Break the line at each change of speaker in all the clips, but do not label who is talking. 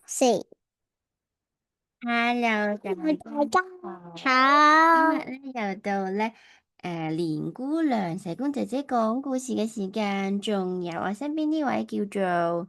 四。
Hello，大家
大家
好。今
好。
日咧又到咧連姑娘社工姐姐講故事嘅時間，仲有我身邊呢位叫做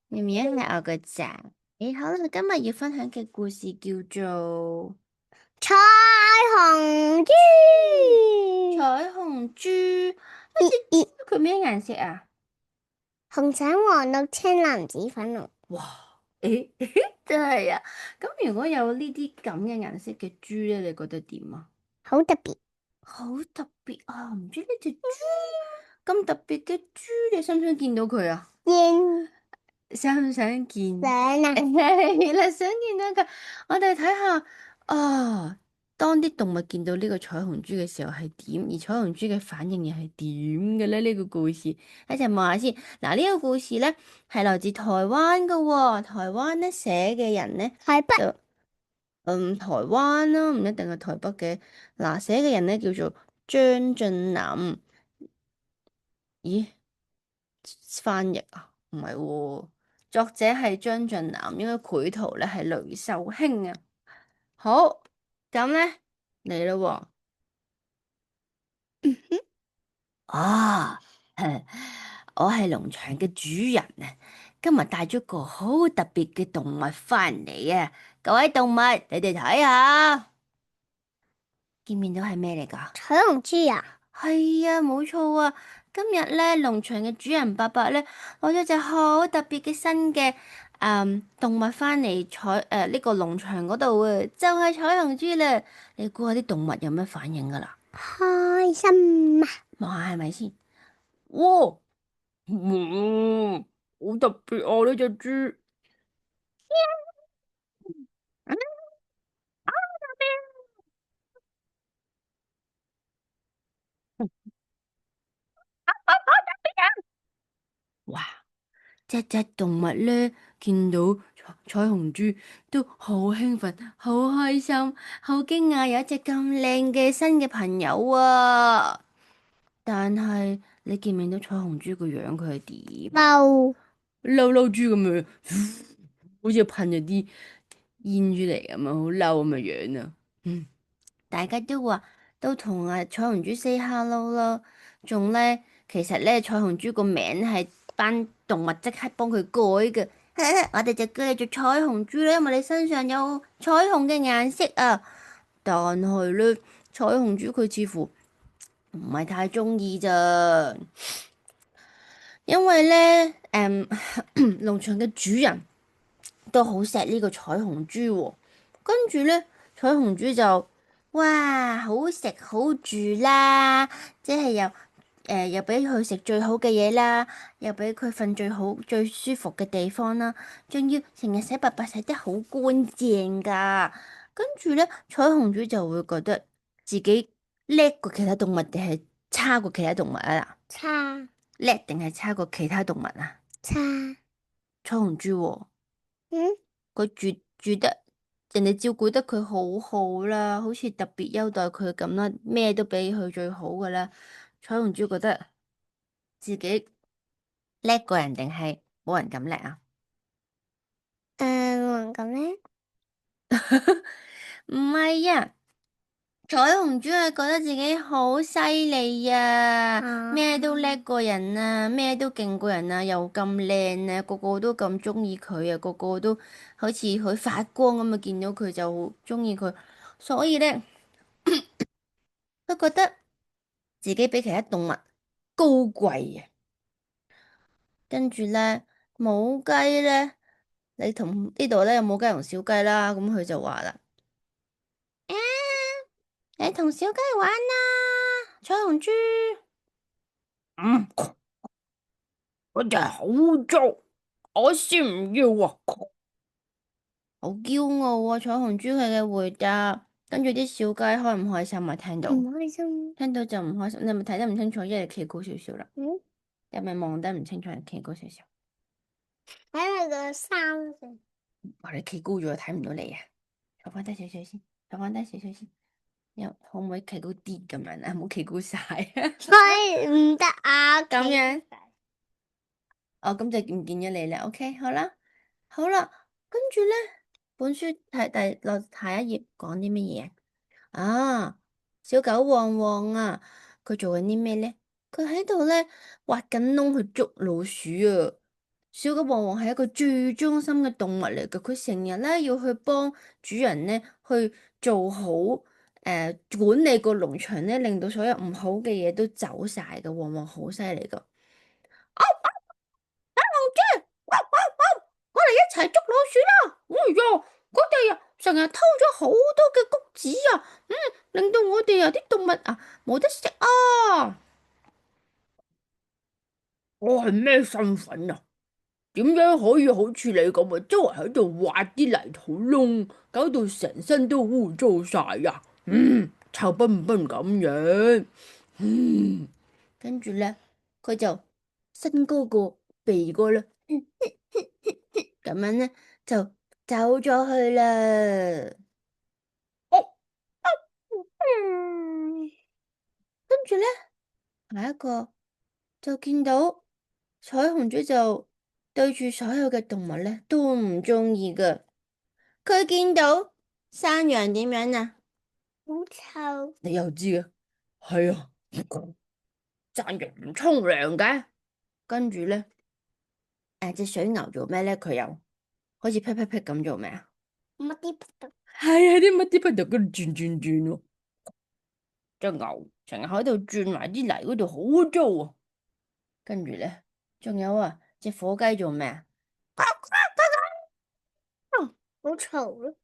明明係我個仔。好啦，今日要分享嘅故事叫做
彩虹豬。
彩虹豬。嗰隻豬佢咩顏色啊？
紅橙黃綠青藍紫粉紅。
哇！誒，真係啊！咁如果有呢啲咁嘅顏色嘅豬咧，你覺得點啊？
好特別。
好特別啊！唔知呢隻豬咁特別嘅豬，你想唔想見到佢啊？
煙
想唔想見？
想啊。
係啦，想見到佢。我哋睇下啊，當啲動物見到呢個彩虹豬嘅時候係點，而彩虹豬嘅反應又係點嘅咧？呢個故事一齊望下先。嗱，呢個故事咧係來自台灣嘅喎，台灣咧寫嘅人咧
台北。
就台灣啦，唔一定係台北嘅。嗱，寫嘅人咧叫做張俊南。咦？翻譯啊？唔係喎，作者係張俊南，應該繪圖咧係雷秀卿啊。好，咁咧嚟咯喎。啊，我係農場嘅主人啊，今日帶咗個好特別嘅動物翻嚟啊！各位動物，你哋睇下，見唔見到係咩嚟噶？
彩虹豬啊。
係啊，冇錯啊！今日咧，農場嘅主人伯伯咧，攞咗隻好特別嘅新嘅動物翻嚟呢個農場嗰度啊，就係彩虹豬啦！你估下啲動物有咩反應噶啦？
開心啊。
望下係咪先？哇！嗯，好特別啊呢隻豬。嗯，哇！隻隻動物咧見到彩虹豬都好興奮、好開心、好驚訝，有一隻咁靚嘅新嘅朋友啊！但係你見唔見到彩虹豬個樣佢係點？
嬲。
嬲嬲豬咁樣，好似噴咗啲煙出嚟咁啊，好嬲咁嘅樣啊！嗯。大家都話都同彩虹豬 say hello 啦，仲咧其實咧彩虹豬個名係班動物即刻幫佢改嘅，我哋就叫你做彩虹豬啦，因為你身上有彩虹嘅顏色啊。但係咧彩虹豬佢似乎唔係太中意咋，因為咧農場嘅主人都好錫呢個彩虹豬喎，跟住咧彩虹豬就哇好食好住啦，即係又俾佢食最好嘅嘢啦，又俾佢瞓最好最舒服嘅地方啦，仲要成日洗白白洗得好乾淨噶。跟住咧彩虹豬就會覺得自己叻過其他動物定係差過其他動物啊？
叉
叻定係差過其他動物啊？
叉。
彩虹豬喎。
嗯。
佢住得人哋照顧得佢好好啦，好似特別優待佢咁啦，咩都俾佢最好噶啦。彩虹豬覺得自己叻過人定係冇人咁叻啊？
咁咧。
唔係啊，彩虹豬係覺得自己好犀利啊，咩都叻過人啊，咩都勁過人啊，又咁靚啊，個個都咁中意佢啊，個個都好似佢發光咁啊，見到佢就好中意佢，所以咧。佢覺得自己比其他動物高貴啊。跟住咧，母雞咧，你同呢度咧有母雞同小雞啦，咁佢就話啦：啊，你同小雞玩啦，彩虹豬。嗯，我就係好污糟，我先唔要啊！好驕傲啊，彩虹豬佢嘅回答。跟住啲小雞開唔開心啊？聽到，
唔開心。
聽到就唔開心。你係咪睇得唔清楚？因為你企高少少啦，
嗯。
你係咪望得唔清楚？你企高少少。
睇你個衫先。
我哋企高咗，睇唔到你啊！坐翻低少少先，坐翻低少少先。又可唔可以企高啲咁樣啊？唔好企高晒啊！
喂，唔得啊！
咁樣，哦，咁就唔見咗你啦。OK，好啦，好啦，跟住咧，本書落下一頁講啲乜嘢啊？小狗旺旺啊，佢做緊啲咩咧？佢喺度咧挖緊窿去捉老鼠啊！小狗旺旺係一個最忠心嘅動物嚟嘅，佢成日咧要去幫主人咧去做好管理個農場咧，令到所有唔好嘅嘢都走晒嘅。旺旺好犀利噶！我哋一齊捉老鼠啦！哎呀，佢哋啊，成日偷咗好多嘅谷子啊，令到我哋啊啲動物啊冇得食啊！我係咩身份啊？點樣可以好似你咁啊，周圍喺度挖啲泥土窿，搞到成身都污糟晒呀？臭崩崩咁樣。跟住咧，佢就伸高個鼻哥啦，咁樣咧就走咗去啦。
嗯，
跟住咧，下一個就見到彩虹豬就對住所有嘅動物咧都唔中意噶。佢見到山羊點樣啊？
好臭。
你又知啊？係啊，山羊唔沖涼嘅。跟住咧，隻水牛做咩咧？佢又好似噼噼噼咁做咩啊？
乜啲
係啊，啲乜啲乜就嗰度轉轉轉咯。隻牛成日喺度轉埋啲泥嗰度，好污糟啊！跟住咧，仲有啊，隻火雞做咩啊？
好嘈咯。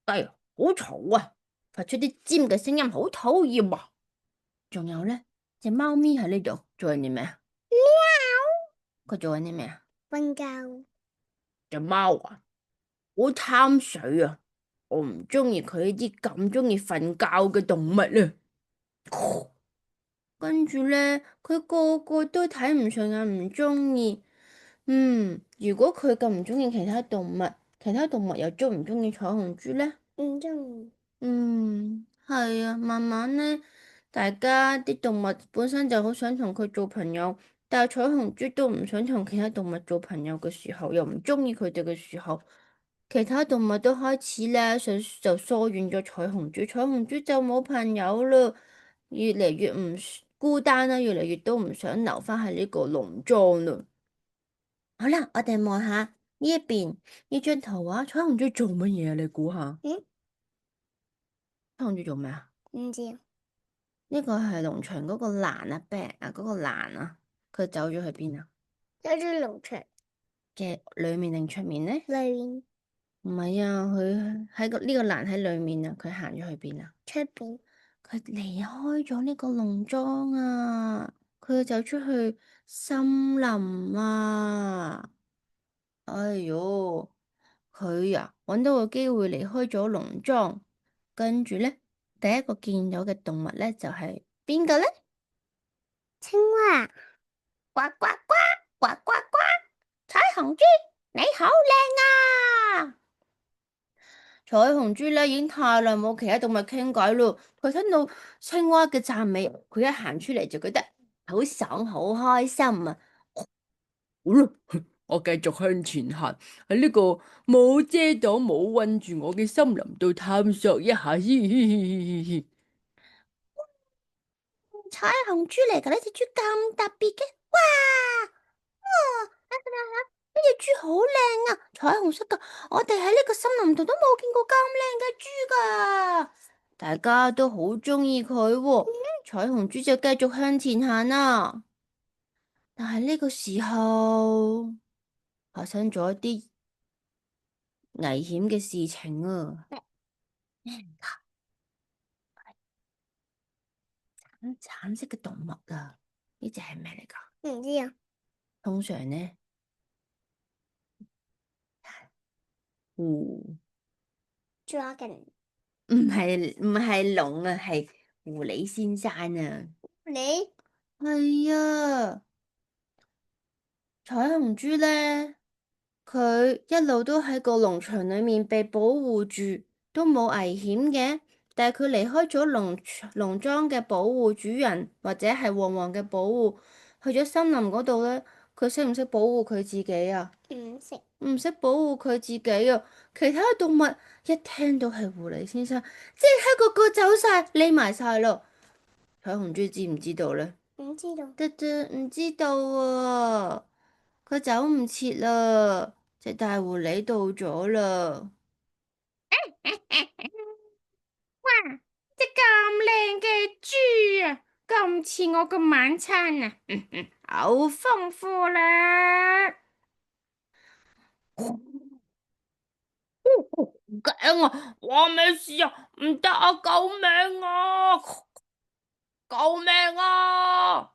雞啊，好嘈啊，發出啲尖嘅聲音，好討厭啊！仲有咧，隻貓咪喺呢度做緊啲咩啊？佢做緊啲咩啊？
瞓覺。
隻貓啊，好貪水啊！我唔中意佢呢啲咁中意瞓覺嘅動物啊！跟住咧，佢個個都睇唔上眼，唔中意。如果佢咁唔中意其他動物，其他動物又中唔中意彩虹豬咧？
唔中意。
係啊，慢慢咧，大家啲動物本身就好想同佢做朋友，但係彩虹豬都唔想同其他動物做朋友嘅時候，又唔中意佢哋嘅時候，其他動物都開始咧想就疏遠咗彩虹豬，彩虹豬就冇朋友啦，越嚟越唔孤單啦，越嚟越都唔想留翻喺呢個農莊啦。好啦，我哋望下呢一邊呢張圖畫，彩虹豬做乜嘢啊？你估下？
嗯，
彩虹豬做咩啊？
唔知。
呢個係農場嗰個欄啊，back 啊，嗰個欄啊，佢走咗去邊啊？
有隻農場
嘅裏面定出面呢？
裏面
唔係啊，佢喺呢個欄喺裏面啊，佢行咗去邊啊？
出邊。
佢離開咗呢個農莊啊，佢走出去森林啊！哎喲，佢啊，搵到個機會離開咗農莊，跟住咧，第一個見到嘅動物咧就係邊個咧？
青蛙。
呱呱呱，呱呱呱！彩虹豬，你好靚啊！彩虹豬咧已經太耐冇其他動物傾偈咯，佢聽到青蛙嘅讚美，佢一行出嚟就覺得好爽，好開心啊！好啦，我繼續向前行，喺呢個冇遮擋、冇困住我嘅森林度探索一下。嘻嘻嘻嘻嘻，彩虹豬嚟㗎，呢隻豬咁特別嘅，哇！呢隻豬好靚啊，彩虹色噶，我哋喺呢個森林度都冇見過咁靚嘅豬噶，大家都好中意佢喎。彩虹豬就繼續向前行啦，但係呢個時候發生咗一啲危險嘅事情啊！橙色嘅動物啊，呢隻係咩嚟噶？
唔知啊。
通常呢，狐
Dragon。
唔係龍啊，係狐狸先生啊。
你
係啊，彩虹豬咧，佢一路都喺個農場裏面被保護住，都冇危險嘅。但係佢離開咗農莊嘅保護主人，或者係旺旺嘅保護，去咗森林嗰度咧，佢識唔識保護佢自己啊？
唔識。
唔識保護佢自己啊！其他動物一聽到係狐狸先生，即刻個個走晒，匿埋晒咯。彩虹豬知唔知道咧？
唔知道。
得得，唔知道啊！佢走唔切啦，隻大狐狸到咗啦。哇！隻咁靚嘅豬啊，咁似我個晚餐啊，好豐富啦！驚啊！哇，咩事啊？唔得啊！救命啊！救命啊！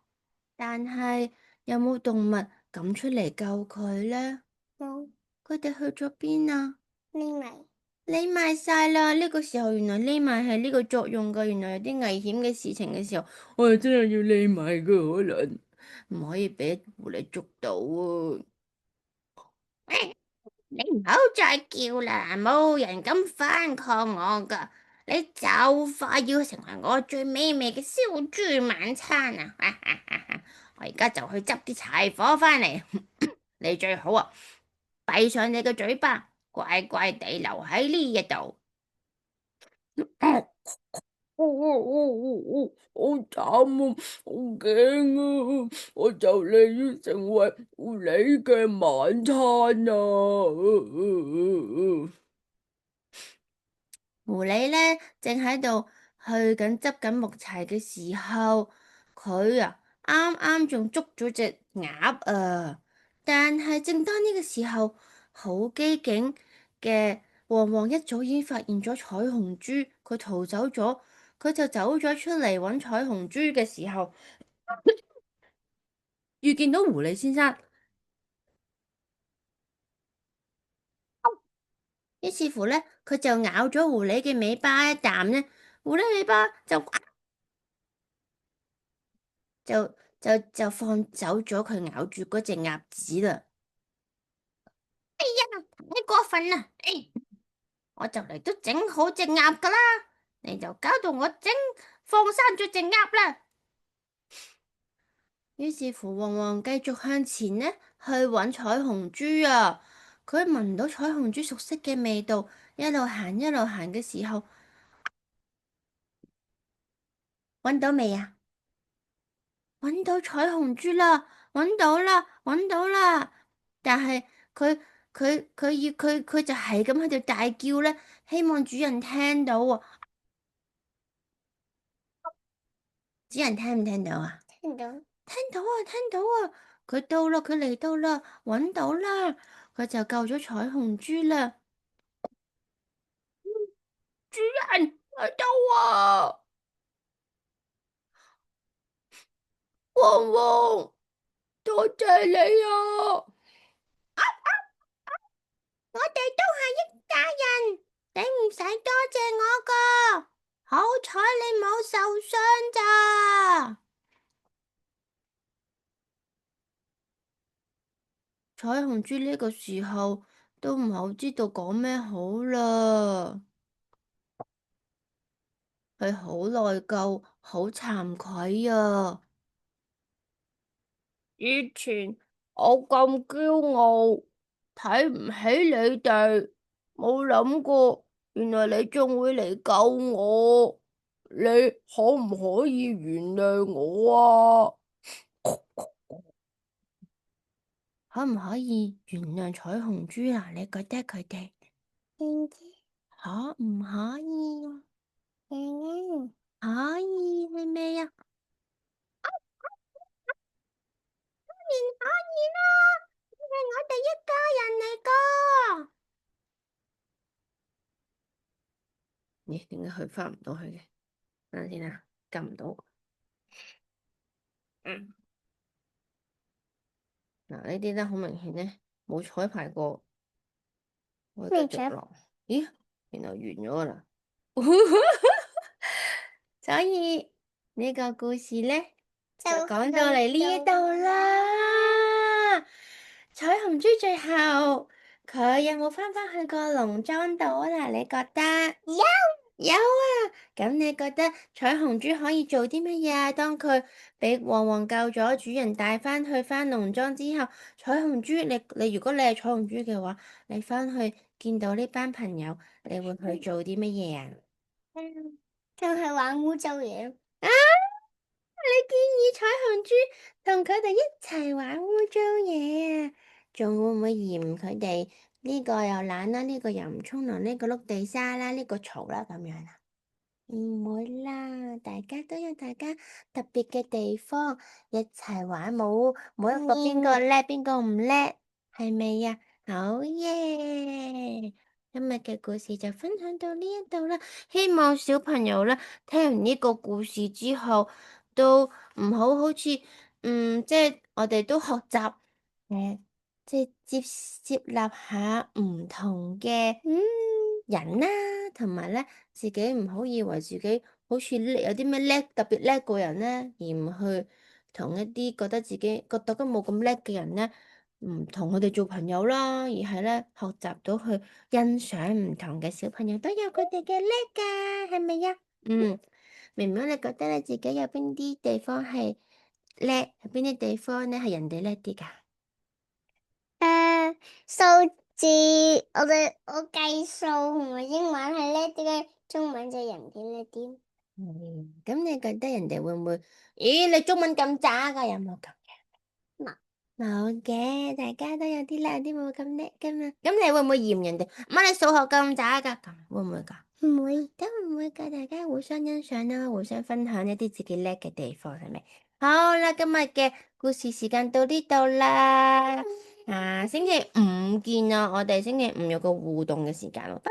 但係有冇動物敢出嚟救佢呢？
冇。
佢哋去咗邊啊？
匿埋。
匿埋晒啦！呢個時候原來匿埋係呢個作用噶，原來有啲危險嘅事情嘅時候，我哋真係要匿埋噶，可能唔可以俾狐狸捉到啊！你唔好再叫啦，冇人敢反抗我噶，你就快要成為我最美味嘅燒豬晚餐啊！我而家就去執啲柴火返嚟，你最好啊，閉上你個嘴巴，乖乖地留喺呢一度。好慘啊，好驚啊！我就嚟要成為狐狸嘅晚餐啊！狐狸咧正喺度去緊執緊木柴嘅時候，佢啊啱啱仲捉咗隻鴨啊！但係正當呢個時候，好機警嘅旺旺一早已經發現咗彩虹豬，佢逃走咗，佢就走咗出嚟揾彩虹豬嘅時候，遇見到狐狸先生，於是乎咧，佢就咬咗狐狸嘅尾巴一啖咧，狐狸尾巴就放走咗佢咬住嗰隻鴨子啦。哎呀，太過分啦！我就嚟都整好隻鴨噶啦，你就搞到我放生咗隻鴨啦。於是乎，旺旺繼續向前呢，去揾彩虹豬啊。佢聞到彩虹豬熟悉嘅味道，一路行一路行嘅時候，揾到未啊？揾到彩虹豬啦！揾到啦！揾到啦！但係佢佢就係咁喺度大叫咧，希望主人聽到啊！主人聽唔聽到啊？
聽到。
聽到啊！聽到啊！佢到啦，佢嚟到啦，揾到啦，佢就救咗彩虹豬啦！主人嚟到啊！汪汪，多謝你啊！我哋都係一家人，你唔使多謝我噶，好彩你冇受傷咋。彩虹豬呢個時候都唔係好知道講咩好啦，佢好內疚，好慚愧啊！以前我咁驕傲，睇唔起你哋，冇諗過原來你仲會嚟救我，你可唔可以原諒我啊？可唔可以原諒彩虹豬啊？你覺得佢哋
唔知。
可唔可以啊？
嗯。
可以係咪啊？當然可以啦，因為我哋一家人嚟噶。咦？點解佢翻唔到去嘅？等陣先啊，撳唔到。嗯，嗱呢啲咧好明顯咧，冇彩排過，我繼續落。咦？原來完咗啦。所以呢個故事咧就講到嚟呢度啦。彩虹豬最後佢有冇翻返去個農莊度啊？你覺得？
有。
有啊，咁你覺得彩虹豬可以做啲乜嘢啊？當佢俾旺旺救咗，主人帶翻去翻農莊之後，彩虹豬，你如果你係彩虹豬嘅話，你翻去見到呢班朋友，你會去做啲乜嘢啊？
就係玩污糟嘢。
啊！你建議彩虹豬同佢哋一齊玩污糟嘢啊？仲會唔會嫌佢哋呢個又懶啦，呢個又唔沖涼，呢個碌地沙啦，呢個嘈啦咁樣啊？唔會啦，大家都有大家特別嘅地方，一齊玩，冇一個邊個叻邊個唔叻，係咪呀？好耶！今日嘅故事就分享到呢一度啦，希望小朋友咧聽完呢個故事之後，都唔好似即係我哋都學習即係接納下唔同嘅人啦，同埋咧自己唔好以為自己好似有啲咩叻特別叻過人咧，而唔去同一啲覺得自己覺得都冇咁叻嘅人咧，唔同佢哋做朋友啦，而係咧學習到去欣賞唔同嘅小朋友都有佢哋嘅叻㗎，係咪呀？明明你覺得你自己有邊啲地方係叻，有邊啲地方咧係人哋叻啲㗎？
數字，我計數同埋英文係叻啲嘅，中文就人哋叻啲。
咁你覺得人哋會唔會？咦，你中文咁渣㗎？有冇咁？
冇。
冇嘅，大家都有啲叻，啲冇咁叻㗎嘛。咁你會唔會嫌人哋？乜你數學咁渣㗎？咁會唔會㗎？
唔會。
都唔會㗎，大家互相欣賞啦，互相分享一啲自己叻嘅地方，係咪？好啦，今日嘅故事時間到呢度啦。星期五見啦，我哋星期五有個互動嘅時間咯。